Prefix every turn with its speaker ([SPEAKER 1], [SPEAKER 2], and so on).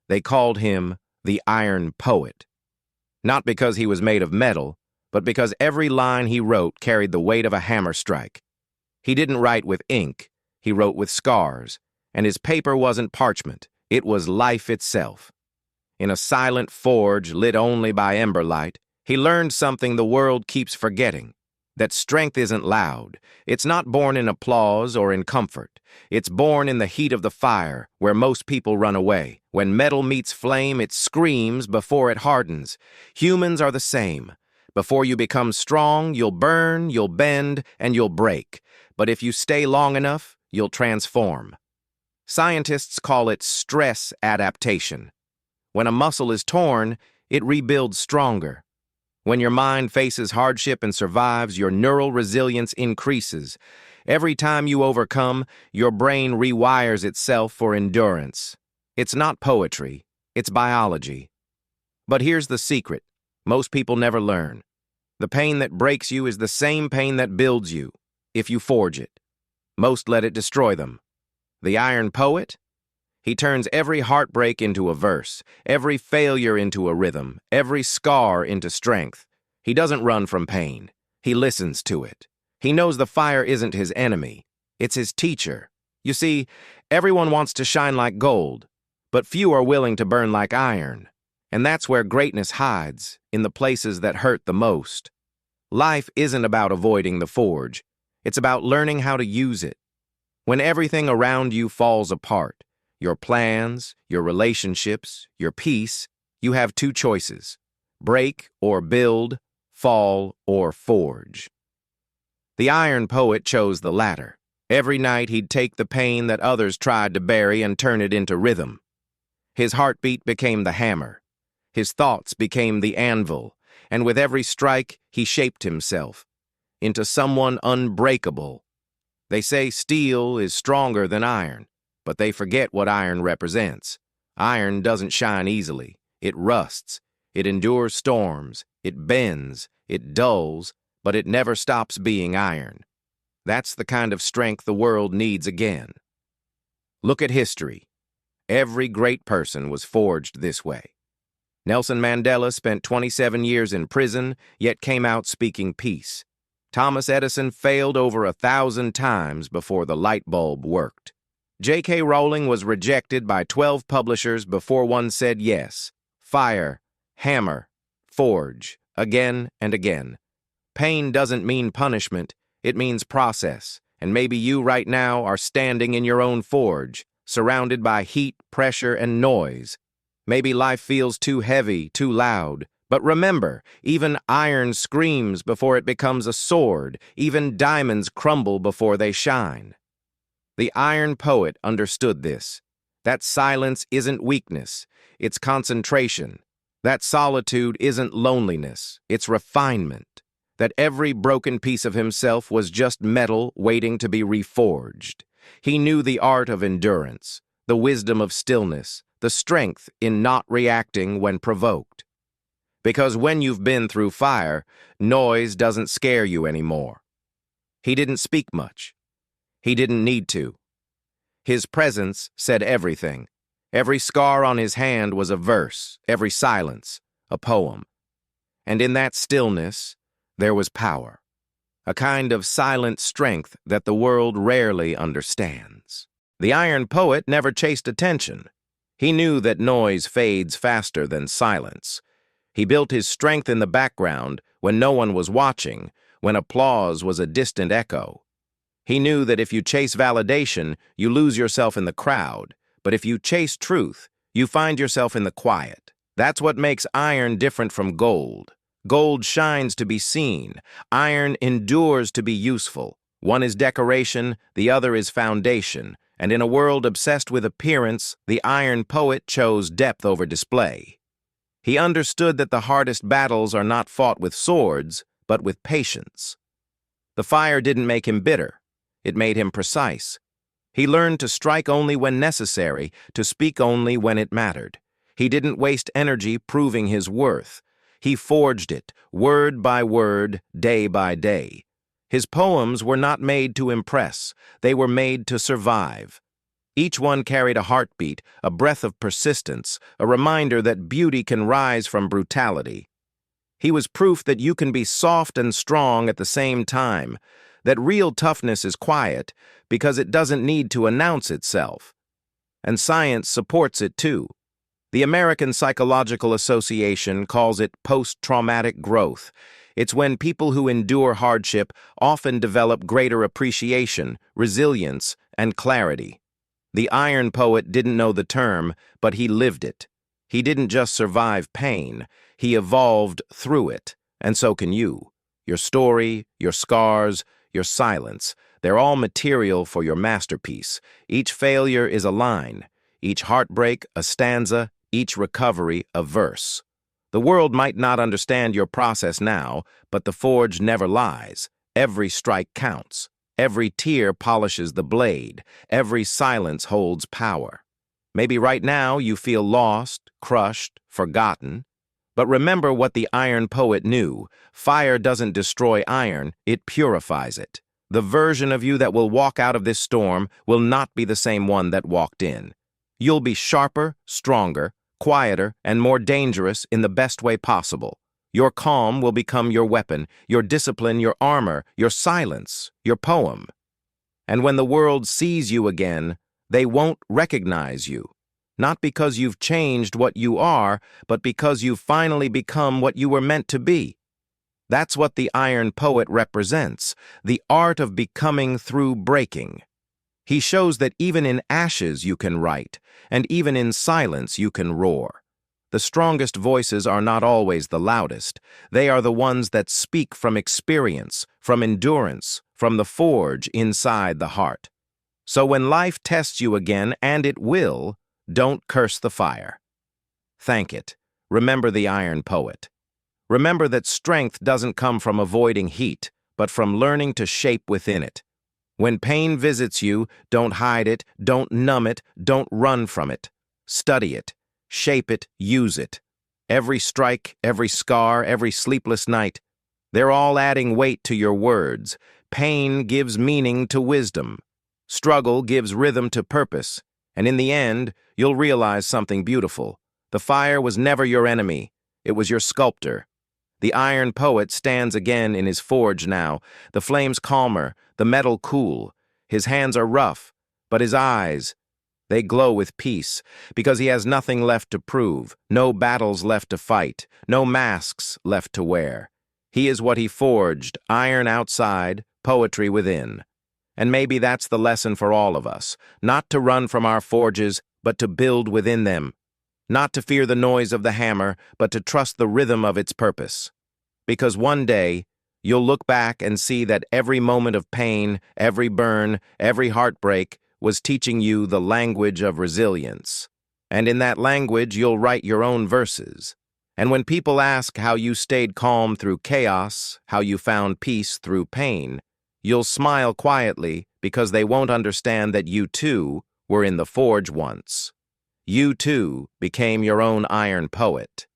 [SPEAKER 1] They called him the Iron Poet. Not because he was made of metal, but because every line he wrote carried the weight of a hammer strike. He didn't write with ink, he wrote with scars, and his paper wasn't parchment, it was life itself. In a silent forge lit only by ember light, he learned something the world keeps forgetting, that strength isn't loud. It's not born in applause or in comfort. It's born in the heat of the fire, where most people run away. When metal meets flame, it screams before it hardens. Humans are the same. Before you become strong, you'll burn, you'll bend, and you'll break. But if you stay long enough, you'll transform. Scientists call it stress adaptation. When a muscle is torn, it rebuilds stronger. When your mind faces hardship and survives, your neural resilience increases. Every time you overcome, your brain rewires itself for endurance. It's not poetry, it's biology. But here's the secret most people never learn. The pain that breaks you is the same pain that builds you, if you forge it. Most let it destroy them. The Iron Poet? He turns every heartbreak into a verse, every failure into a rhythm, every scar into strength. He doesn't run from pain. He listens to it. He knows the fire isn't his enemy. It's his teacher. You see, everyone wants to shine like gold, but few are willing to burn like iron. And that's where greatness hides, in the places that hurt the most. Life isn't about avoiding the forge. It's about learning how to use it. When everything around you falls apart, your plans, your relationships, your peace, you have two choices: break or build, fall or forge. The Iron Poet chose the latter. Every night he'd take the pain that others tried to bury and turn it into rhythm. His heartbeat became the hammer. His thoughts became the anvil, and with every strike he shaped himself into someone unbreakable. They say steel is stronger than iron, but they forget what iron represents. Iron doesn't shine easily. It rusts. It endures storms. It bends. It dulls, but it never stops being iron. That's the kind of strength the world needs again. Look at history. Every great person was forged this way. Nelson Mandela spent 27 years in prison, yet came out speaking peace. Thomas Edison failed over 1,000 times before the light bulb worked. J.K. Rowling was rejected by 12 publishers before one said yes. Fire, hammer, forge, again and again. Pain doesn't mean punishment, it means process, and maybe you right now are standing in your own forge, surrounded by heat, pressure, and noise. Maybe life feels too heavy, too loud. But remember, even iron screams before it becomes a sword. Even diamonds crumble before they shine. The Iron Poet understood this. That silence isn't weakness, it's concentration. That solitude isn't loneliness, it's refinement. That every broken piece of himself was just metal waiting to be reforged. He knew the art of endurance, the wisdom of stillness, the strength in not reacting when provoked. Because when you've been through fire, noise doesn't scare you anymore. He didn't speak much. He didn't need to. His presence said everything. Every scar on his hand was a verse, every silence, a poem. And in that stillness, there was power, a kind of silent strength that the world rarely understands. The Iron Poet never chased attention. He knew that noise fades faster than silence. He built his strength in the background when no one was watching, when applause was a distant echo. He knew that if you chase validation, you lose yourself in the crowd, but if you chase truth, you find yourself in the quiet. That's what makes iron different from gold. Gold shines to be seen. Iron endures to be useful. One is decoration, the other is foundation, and in a world obsessed with appearance, the Iron Poet chose depth over display. He understood that the hardest battles are not fought with swords, but with patience. The fire didn't make him bitter. It made him precise. He learned to strike only when necessary, to speak only when it mattered. He didn't waste energy proving his worth. He forged it, word by word, day by day. His poems were not made to impress. They were made to survive. Each one carried a heartbeat, a breath of persistence, a reminder that beauty can rise from brutality. He was proof that you can be soft and strong at the same time, that real toughness is quiet because it doesn't need to announce itself. And science supports it too. The American Psychological Association calls it post-traumatic growth. It's when people who endure hardship often develop greater appreciation, resilience, and clarity. The Iron Poet didn't know the term, but he lived it. He didn't just survive pain, he evolved through it. And so can you. Your story, your scars, your silence, they're all material for your masterpiece. Each failure is a line, each heartbreak a stanza, each recovery a verse. The world might not understand your process now, but the forge never lies. Every strike counts. Every tear polishes the blade. Every silence holds power. Maybe right now you feel lost, crushed, forgotten. But remember what the Iron Poet knew. Fire doesn't destroy iron, it purifies it. The version of you that will walk out of this storm will not be the same one that walked in. You'll be sharper, stronger, quieter, and more dangerous in the best way possible. Your calm will become your weapon, your discipline your armor, your silence your poem. And when the world sees you again, they won't recognize you. Not because you've changed what you are, but because you've finally become what you were meant to be. That's what the Iron Poet represents, the art of becoming through breaking. He shows that even in ashes you can write, and even in silence you can roar. The strongest voices are not always the loudest. They are the ones that speak from experience, from endurance, from the forge inside the heart. So when life tests you again, and it will, don't curse the fire. Thank it. Remember the Iron Poet. Remember that strength doesn't come from avoiding heat, but from learning to shape within it. When pain visits you, don't hide it, don't numb it, don't run from it. Study it, shape it, use it. Every strike, every scar, every sleepless night, they're all adding weight to your words. Pain gives meaning to wisdom. Struggle gives rhythm to purpose. And in the end, you'll realize something beautiful. The fire was never your enemy. It was your sculptor. The Iron Poet stands again in his forge now, the flames calmer, the metal cool. His hands are rough, but his eyes, they glow with peace, because he has nothing left to prove, no battles left to fight, no masks left to wear. He is what he forged, iron outside, poetry within. And maybe that's the lesson for all of us, not to run from our forges, but to build within them. Not to fear the noise of the hammer, but to trust the rhythm of its purpose. Because one day, you'll look back and see that every moment of pain, every burn, every heartbreak was teaching you the language of resilience. And in that language, you'll write your own verses. And when people ask how you stayed calm through chaos, how you found peace through pain, you'll smile quietly because they won't understand that you too were in the forge once. You too became your own Iron Poet.